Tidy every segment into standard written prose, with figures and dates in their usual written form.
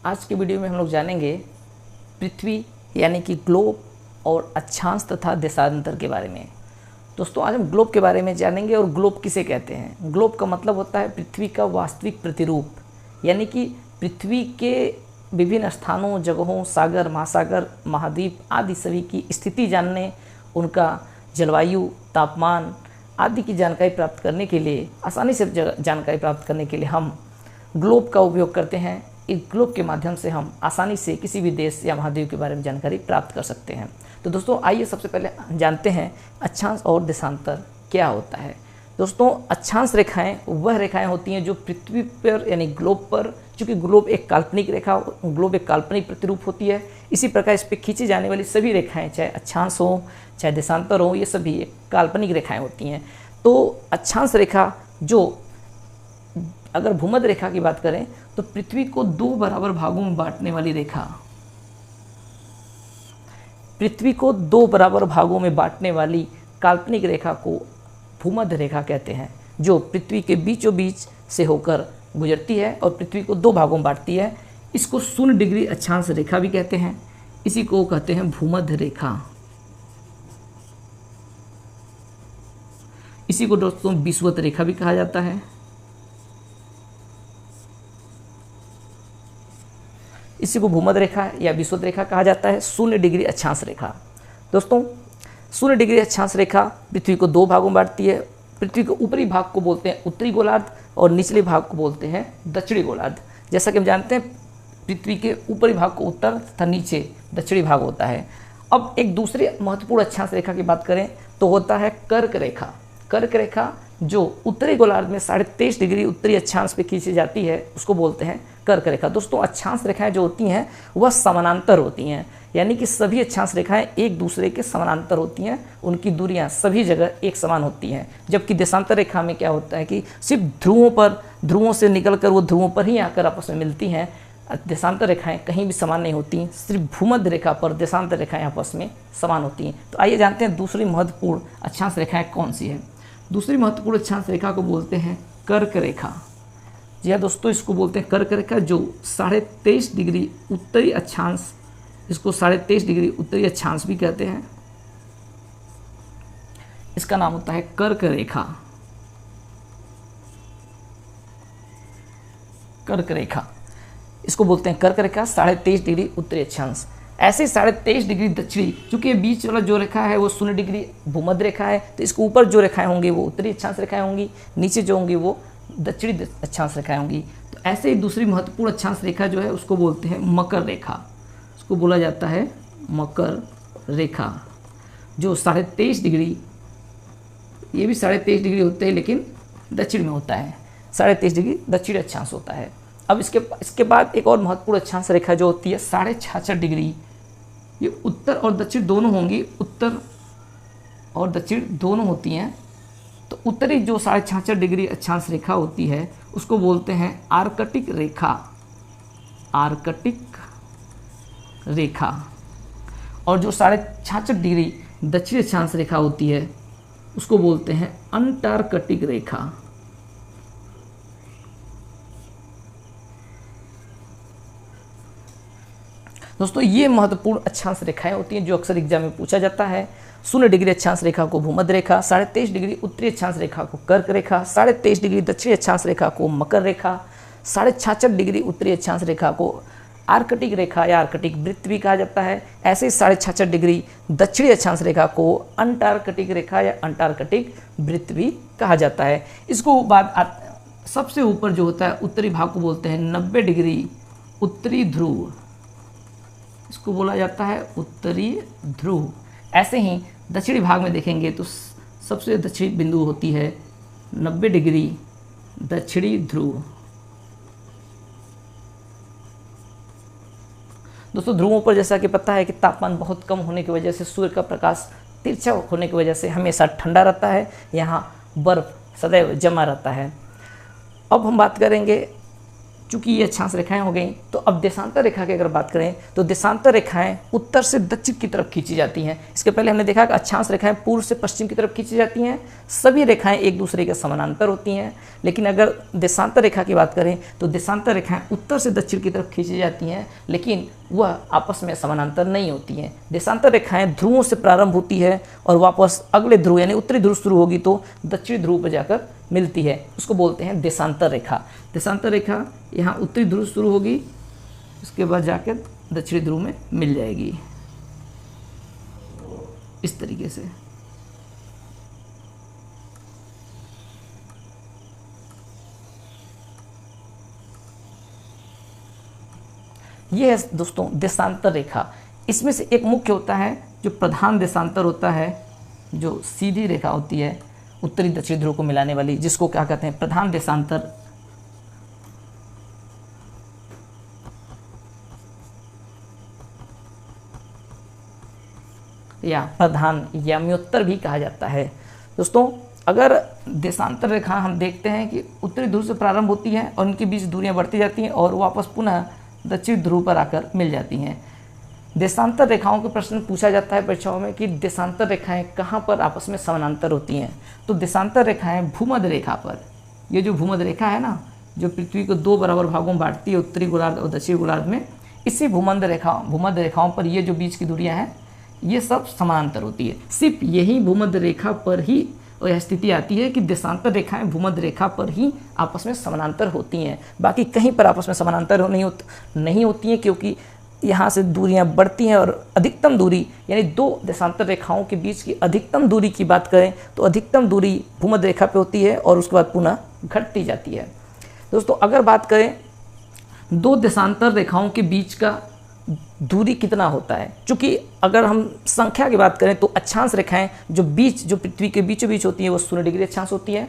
आज के वीडियो में हम लोग जानेंगे पृथ्वी यानी कि ग्लोब और अक्षांश तथा देशांतर के बारे में। दोस्तों आज हम ग्लोब के बारे में जानेंगे और ग्लोब किसे कहते हैं। ग्लोब का मतलब होता है पृथ्वी का वास्तविक प्रतिरूप, यानी कि पृथ्वी के विभिन्न स्थानों, जगहों, सागर, महासागर, महाद्वीप आदि सभी की स्थिति जानने, उनका जलवायु, तापमान आदि की जानकारी प्राप्त करने के लिए, आसानी से जानकारी प्राप्त करने के लिए हम ग्लोब का उपयोग करते हैं। इस ग्लोब के माध्यम से हम आसानी से किसी भी देश या महाद्वीप के बारे में जानकारी प्राप्त कर सकते हैं। तो दोस्तों आइए सबसे पहले जानते हैं अक्षांश और देशांतर क्या होता है। दोस्तों अक्षांश रेखाएं वह रेखाएं होती हैं जो पृथ्वी पर यानी ग्लोब पर, चूँकि ग्लोब एक काल्पनिक रेखा, ग्लोब एक काल्पनिक प्रतिरूप होती है, इसी प्रकार इस पर खींची जाने वाली सभी रेखाएं, चाहे अक्षांश हो चाहे देशांतर हो, ये सभी एक काल्पनिक रेखाएं होती हैं। तो अक्षांश रेखा जो, अगर भूमध्य रेखा की बात करें तो पृथ्वी को दो बराबर भागों में बांटने वाली रेखा, पृथ्वी को दो बराबर भागों में बांटने वाली काल्पनिक रेखा को भूमध्य रेखा कहते हैं, जो पृथ्वी के बीचों बीच से होकर गुजरती है और पृथ्वी को दो भागों में बांटती है। इसको 0 डिग्री अक्षांश रेखा भी कहते हैं, इसी को कहते हैं भूमध्य रेखा। इसी को दोस्तों विषुवत रेखा भी कहा जाता है। इसी को भूमध्य रेखा या विषुवत रेखा कहा जाता है। 0 डिग्री अक्षांश रेखा, दोस्तों 0 डिग्री अक्षांश रेखा पृथ्वी को दो भागों में बांटती है। पृथ्वी के ऊपरी भाग को बोलते हैं उत्तरी गोलार्ध और निचले भाग को बोलते हैं दक्षिणी गोलार्ध। जैसा कि हम जानते हैं पृथ्वी के ऊपरी भाग को उत्तर तथा नीचे दक्षिणी भाग होता है। अब एक दूसरी महत्वपूर्ण अक्षांश रेखा की बात करें तो होता है कर्क रेखा। कर्क रेखा जो उत्तरी गोलार्ध में 23.5 डिग्री उत्तरी अक्षांश पे खींची जाती है, उसको बोलते हैं कर्क रेखा। दोस्तों अक्षांश रेखाएं जो होती हैं वह समानांतर होती हैं, यानी कि सभी अक्षांश रेखाएं एक दूसरे के समानांतर होती हैं, उनकी दूरियां सभी जगह एक समान होती हैं। जबकि देशांतर रेखा में क्या होता है कि सिर्फ ध्रुवों से निकलकर वो ध्रुवों पर ही आकर आपस में मिलती हैं। देशांतर रेखाएं कहीं भी समान नहीं होती, सिर्फ भूमध्य रेखा पर देशांतर रेखाएं आपस में समान होती हैं। तो आइए जानते हैं दूसरी महत्वपूर्ण अक्षांश रेखाएं कौन सी है। दूसरी महत्वपूर्ण अक्षांश रेखा को बोलते हैं कर्क रेखा। जी हाँ दोस्तों, इसको बोलते हैं कर्क रेखा, जो 23.5 डिग्री उत्तरी अक्षांश, इसको 23.5 डिग्री उत्तरी अक्षांश भी कहते हैं। इसका नाम होता है कर्क रेखा। कर्क रेखा इसको बोलते हैं कर्क रेखा, 23.5 डिग्री उत्तरी अक्षांश। ऐसे 23.5 डिग्री दक्षिणी, चूंकि बीच वाला जो रेखा है वो 0 डिग्री भूमध्य रेखा है, तो इसके ऊपर जो रेखाएं होंगी वो उत्तरी अक्षांश रेखाएं होंगी, नीचे जो होंगी वो दक्षिणी अक्षांश रेखाएं होंगी। तो ऐसे ही दूसरी महत्वपूर्ण अक्षांश रेखा जो है उसको बोलते हैं मकर रेखा। उसको बोला जाता है मकर रेखा, जो 23.5 डिग्री, ये भी 23.5 डिग्री होते हैं लेकिन दक्षिण में होता है, 23.5 डिग्री दक्षिण अक्षांश होता है। अब इसके बाद एक और महत्वपूर्ण अक्षांश रेखा जो होती है 66.5 डिग्री, ये उत्तर और दक्षिण दोनों होंगी, उत्तर और दक्षिण दोनों होती हैं। तो उत्तरी जो 66.5 डिग्री अक्षांश रेखा होती है उसको बोलते हैं आर्कटिक रेखा। आर्कटिक रेखा। और जो 66.5 डिग्री दक्षिण अक्षांश रेखा होती है उसको बोलते हैं अंटार्कटिक रेखा। दोस्तों ये महत्वपूर्ण अक्षांश रेखाएं होती हैं जो अक्सर एग्जाम में पूछा जाता है। 0 डिग्री अक्षांश रेखा को भूमध्य रेखा, 23.5 डिग्री उत्तरी अक्षांश रेखा को कर्क रेखा, 23.5 डिग्री दक्षिणी अक्षांश रेखा को मकर रेखा, 66.5 डिग्री उत्तरी अक्षांश रेखा को आर्कटिक रेखा या आर्कटिक वृत्त भी कहा जाता है। ऐसे ही 66.5 डिग्री दक्षिणी अक्षांश रेखा को अंटार्कटिक रेखा या अंटार्कटिक वृत्त भी कहा जाता है। इसको बाद सबसे ऊपर जो होता है उत्तरी भाग को बोलते हैं 90 डिग्री उत्तरी ध्रुव, इसको बोला जाता है उत्तरी ध्रुव। ऐसे ही दक्षिणी भाग में देखेंगे तो सबसे दक्षिणी बिंदु होती है 90 डिग्री दक्षिणी ध्रुव। दोस्तों ध्रुवों पर जैसा कि पता है कि तापमान बहुत कम होने की वजह से सूर्य का प्रकाश तिरछा होने की वजह से हमेशा ठंडा रहता है, यहाँ बर्फ सदैव जमा रहता है। अब हम बात करेंगे चूंकि ये अक्षांश रेखाएं हो गई, तो अब देशांतर रेखा की अगर बात करें तो देशांतर रेखाएं उत्तर से दक्षिण की तरफ खींची जाती हैं। इसके पहले हमने देखा कि अक्षांश रेखाएं पूर्व से पश्चिम की तरफ खींची जाती हैं, सभी रेखाएं एक दूसरे के समानांतर होती हैं। लेकिन अगर देशांतर रेखा की बात करें तो देशांतर रेखाएं उत्तर से दक्षिण की तरफ खींची जाती हैं, लेकिन वह आपस में समानांतर नहीं होती हैं। देशांतर रेखाएं ध्रुवों से प्रारंभ होती है और वापस अगले ध्रुव यानी उत्तरी ध्रुव शुरू होगी तो दक्षिणी ध्रुव पर जाकर मिलती है, उसको बोलते हैं देशांतर रेखा। देशांतर रेखा यहाँ उत्तरी ध्रुव शुरू होगी, उसके बाद जाकर दक्षिणी ध्रुव में मिल जाएगी, इस तरीके से। ये है दोस्तों देशांतर रेखा। इसमें से एक मुख्य होता है जो प्रधान देशांतर होता है, जो सीधी रेखा होती है उत्तरी दक्षिणी ध्रुव को मिलाने वाली, जिसको क्या कहते हैं प्रधान देशांतर। या प्रधान याम्योत्तर भी कहा जाता है। दोस्तों अगर देशांतर रेखा हम देखते हैं कि उत्तरी ध्रुव से प्रारंभ होती है और उनके बीच दूरियां बढ़ती जाती हैं और वापस पुनः दक्षिण ध्रुव पर आकर मिल जाती हैं। देशांतर रेखाओं के प्रश्न पूछा जाता है परीक्षाओं में कि देशांतर रेखाएं कहाँ पर आपस में समानांतर होती हैं। तो देशांतर रेखाएं भूमध्य रेखा पर, ये जो भूमध्य रेखा है ना, जो पृथ्वी को दो बराबर भागों में बांटती है, उत्तरी गोलार्ध और दक्षिणी गोलार्ध में, इसी भूमध्य रेखाओं पर ये जो बीच की दूरियां हैं ये सब समानांतर होती है। सिर्फ यही भूमध्य रेखा पर ही यह स्थिति आती है कि देशांतर रेखाएं भूमध्य रेखा पर ही आपस में समानांतर होती हैं, बाकी कहीं पर आपस में समानांतर नहीं होती हैं, क्योंकि यहाँ से दूरियां बढ़ती हैं और अधिकतम दूरी यानी दो देशांतर रेखाओं के बीच की अधिकतम दूरी की बात करें तो अधिकतम दूरी भूमध्य रेखा पे होती है और उसके बाद पुनः घटती जाती है। दोस्तों अगर बात करें दो देशांतर रेखाओं के बीच का दूरी कितना होता है, चूँकि अगर हम संख्या की बात करें तो अक्षांश रेखाएं जो पृथ्वी के बीचों बीच होती हैं वो 0 डिग्री अक्षांश होती है,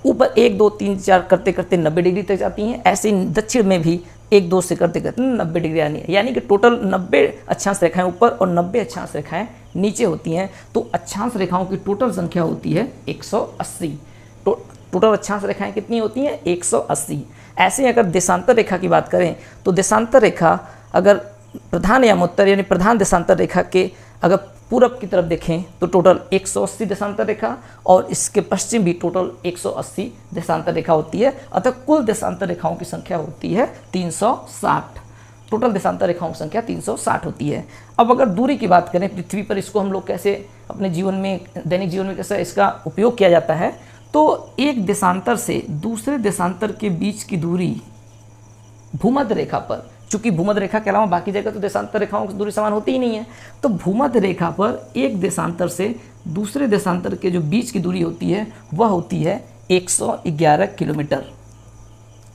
ऊपर 1 2 3 4 करते करते 90 डिग्री तक जाती हैं। ऐसे ही दक्षिण में भी 1 2 से करते करते 90 डिग्री यानी कि टोटल 90 अक्षांश रेखाएं ऊपर और 90 अक्षांश रेखाएं नीचे होती हैं। तो अक्षांश रेखाओं की टोटल संख्या होती है 180। टोटल अक्षांश रेखाएं कितनी होती हैं 180। ऐसे ही अगर देशांतर रेखा की बात करें तो देशांतर रेखा अगर प्रधान यामोत्तर यानी प्रधान देशांतर रेखा के अगर पूरब की तरफ देखें तो टोटल 180 देशांतर रेखा और इसके पश्चिम भी टोटल 180 देशांतर रेखा होती है। अतः कुल देशांतर रेखाओं की संख्या होती है 360। टोटल देशांतर रेखाओं की संख्या 360 होती है। अब अगर दूरी की बात करें पृथ्वी पर, इसको हम लोग कैसे अपने जीवन में दैनिक जीवन में कैसे इसका उपयोग किया जाता है, तो एक देशांतर से दूसरे देशांतर के बीच की दूरी भूमध्य रेखा पर, चूंकि भूमध्य रेखा के अलावा बाकी जगह तो देशांतर रेखाओं की दूरी समान होती ही नहीं है, तो भूमध्य रेखा पर एक देशांतर से दूसरे देशांतर के जो बीच की दूरी होती है वह होती है 111 किलोमीटर।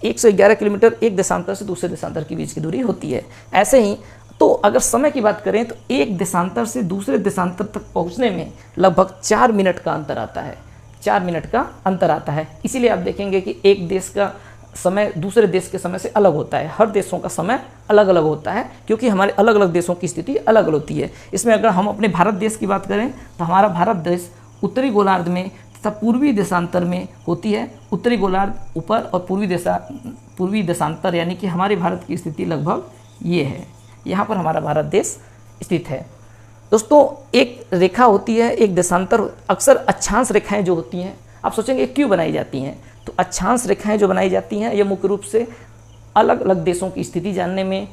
111 किलोमीटर एक देशांतर से दूसरे देशांतर के बीच की दूरी होती है। ऐसे ही तो अगर समय की बात करें तो एक देशांतर से दूसरे देशांतर तक पहुँचने में लगभग 4 मिनट का अंतर आता है। 4 मिनट का अंतर आता है। इसीलिए आप देखेंगे कि एक देश का समय दूसरे देश के समय से अलग होता है। हर देशों का समय अलग अलग होता है क्योंकि हमारे अलग अलग देशों की स्थिति अलग अलग होती है। इसमें अगर हम अपने भारत देश की बात करें तो हमारा भारत देश उत्तरी गोलार्ध में तथा पूर्वी देशांतर में होती है। उत्तरी गोलार्ध ऊपर और पूर्वी देशांतर यानी कि हमारे भारत की स्थिति लगभग ये है। यहाँ पर हमारा भारत देश स्थित है। दोस्तों एक रेखा होती है, एक देशांतर, अक्सर अक्षांश रेखाएं जो होती हैं आप सोचेंगे क्यों बनाई जाती हैं, तो अक्षांश रेखाएं जो बनाई जाती हैं ये मुख्य रूप से अलग अलग देशों की स्थिति जानने में,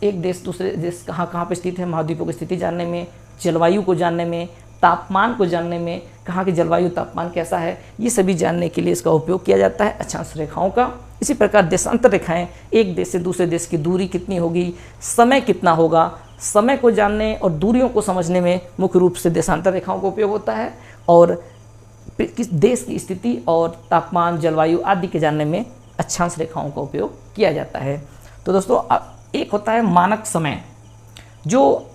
एक देश दूसरे देश कहाँ पे स्थित है, महाद्वीपों की स्थिति जानने में, जलवायु को जानने में, तापमान को जानने में, कहाँ की जलवायु तापमान कैसा है, ये सभी जानने के लिए इसका उपयोग किया जाता है अक्षांश रेखाओं का। इसी प्रकार देशांतर रेखाएं एक देश से दूसरे देश की दूरी कितनी होगी, समय कितना होगा, समय को जानने और दूरियों को समझने में मुख्य रूप से देशांतर रेखाओं का उपयोग होता है। और किस देश की स्थिति और तापमान, जलवायु आदि के जानने में अक्षांश रेखाओं का उपयोग किया जाता है। तो दोस्तों एक होता है मानक समय, जो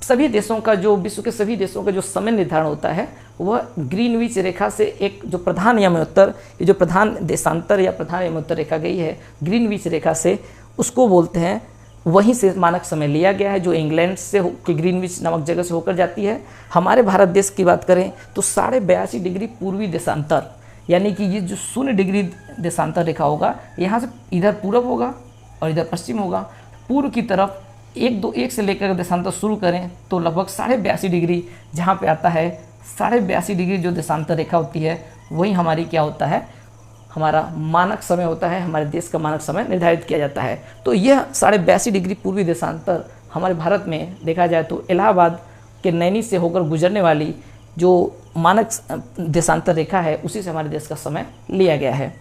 सभी देशों का, जो विश्व के सभी देशों का जो समय निर्धारण होता है वह ग्रीनविच रेखा से एक जो प्रधान याम्योत्तर, ये जो प्रधान देशांतर या प्रधान याम्योत्तर रेखा गई है ग्रीनविच रेखा से, उसको बोलते हैं, वहीं से मानक समय लिया गया है जो इंग्लैंड से कि ग्रीनविच नामक जगह से होकर जाती है। हमारे भारत देश की बात करें तो 82.5 डिग्री पूर्वी देशांतर यानी कि ये जो 0 डिग्री देशांतर रेखा होगा, यहाँ से इधर पूरब होगा और इधर पश्चिम होगा। पूर्व की तरफ 1 से लेकर देशांतर शुरू करें तो लगभग 82.5 डिग्री जहाँ पे आता है, 82.5 डिग्री जो देशांतर रेखा होती है वही हमारी क्या होता है, हमारा मानक समय होता है, हमारे देश का मानक समय निर्धारित किया जाता है। तो यह 82.5 डिग्री पूर्वी देशांतर हमारे भारत में देखा जाए तो इलाहाबाद के नैनी से होकर गुजरने वाली जो मानक देशांतर रेखा है उसी से हमारे देश का समय लिया गया है।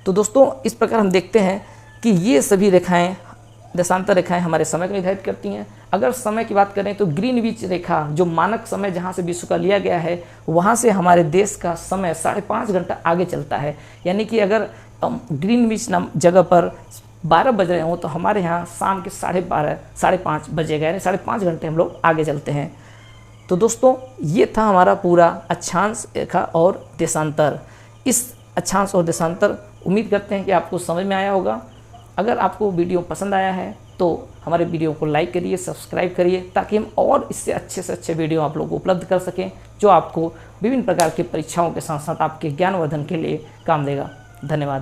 तो दोस्तों इस प्रकार हम देखते हैं कि ये सभी रेखाएं, देशांतर रेखाएं हमारे समय को निर्धारित करती हैं। अगर समय की बात करें तो ग्रीनविच रेखा जो मानक समय जहाँ से विश्व का लिया गया है वहाँ से हमारे देश का समय 5.5 घंटा आगे चलता है। यानी कि अगर ग्रीनविच नाम जगह पर 12 बज रहे हों तो हमारे यहाँ शाम के 5:30 बजेगा, यानी 5.5 घंटे हम लोग आगे चलते हैं। तो दोस्तों ये था हमारा पूरा अक्षांश रेखा और देशांतर। इस अक्षांश और देशांतर उम्मीद करते हैं कि आपको समझ में आया होगा। अगर आपको वीडियो पसंद आया है तो हमारे वीडियो को लाइक करिए, सब्सक्राइब करिए, ताकि हम और इससे अच्छे से अच्छे वीडियो आप लोगों को उपलब्ध कर सकें जो आपको विभिन्न प्रकार की परीक्षाओं के साथ साथ आपके ज्ञानवर्धन के लिए काम देगा। धन्यवाद।